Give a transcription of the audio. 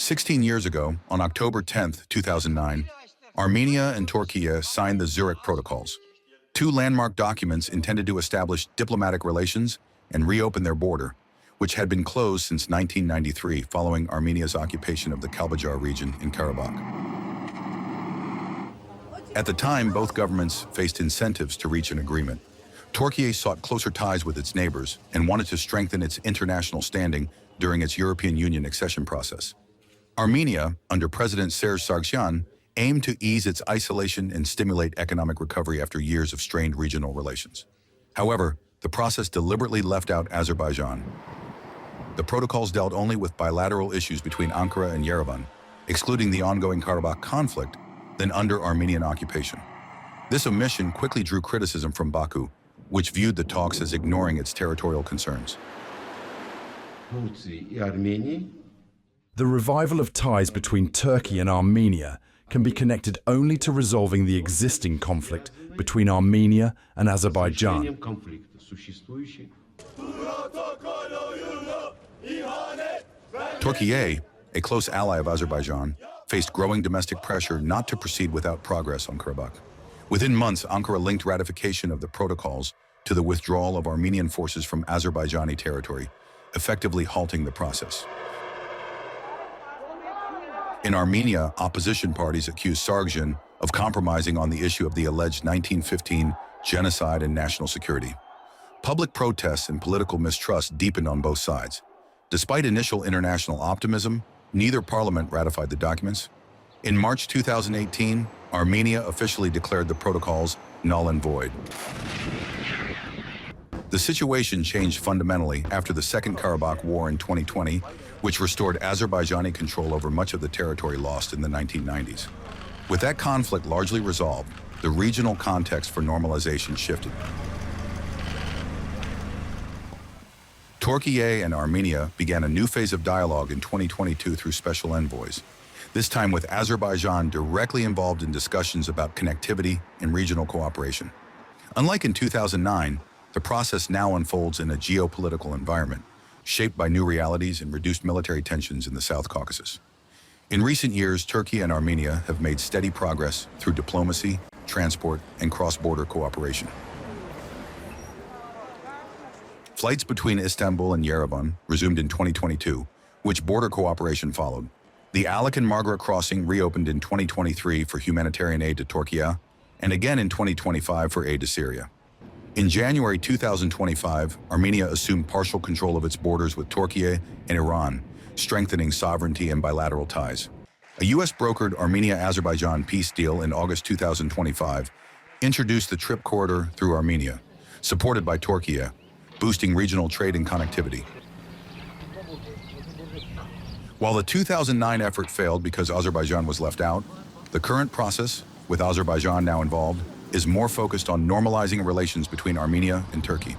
16 years ago, on October 10, 2009, Armenia and Türkiye signed the Zurich Protocols, two landmark documents intended to establish diplomatic relations and reopen their border, which had been closed since 1993 following Armenia's occupation of the Kalbajar region in Karabakh. At the time, both governments faced incentives to reach an agreement. Türkiye sought closer ties with its neighbors and wanted to strengthen its international standing during its European Union accession process. Armenia, under President Serge Sargsyan, aimed to ease its isolation and stimulate economic recovery after years of strained regional relations. However, the process deliberately left out Azerbaijan. The protocols dealt only with bilateral issues between Ankara and Yerevan, excluding the ongoing Karabakh conflict, then under Armenian occupation. This omission quickly drew criticism from Baku, which viewed the talks as ignoring its territorial concerns. The revival of ties between Turkey and Armenia can be connected only to resolving the existing conflict between Armenia and Azerbaijan. Türkiye, a close ally of Azerbaijan, faced growing domestic pressure not to proceed without progress on Karabakh. Within months, Ankara linked ratification of the protocols to the withdrawal of Armenian forces from Azerbaijani territory, effectively halting the process. In Armenia, opposition parties accused Sargsyan of compromising on the issue of the alleged 1915 genocide and national security. Public protests and political mistrust deepened on both sides. Despite initial international optimism, neither parliament ratified the documents. In March 2018, Armenia officially declared the protocols null and void. The situation changed fundamentally after the Second Karabakh War in 2020, which restored Azerbaijani control over much of the territory lost in the 1990s. With that conflict largely resolved, the regional context for normalization shifted. Türkiye and Armenia began a new phase of dialogue in 2022 through special envoys, this time with Azerbaijan directly involved in discussions about connectivity and regional cooperation. Unlike in 2009, the process now unfolds in a geopolitical environment, shaped by new realities and reduced military tensions in the South Caucasus. In recent years, Turkey and Armenia have made steady progress through diplomacy, transport, and cross-border cooperation. Flights between Istanbul and Yerevan resumed in 2022, which border cooperation followed. The Alek and Margaret crossing reopened in 2023 for humanitarian aid to Türkiye, and again in 2025 for aid to Syria. In January 2025, Armenia assumed partial control of its borders with Türkiye and Iran, strengthening sovereignty and bilateral ties. A U.S.-brokered Armenia-Azerbaijan peace deal in August 2025 introduced the trip corridor through Armenia, supported by Türkiye, boosting regional trade and connectivity. While the 2009 effort failed because Azerbaijan was left out, the current process, with Azerbaijan now involved, is more focused on normalizing relations between Armenia and Turkey.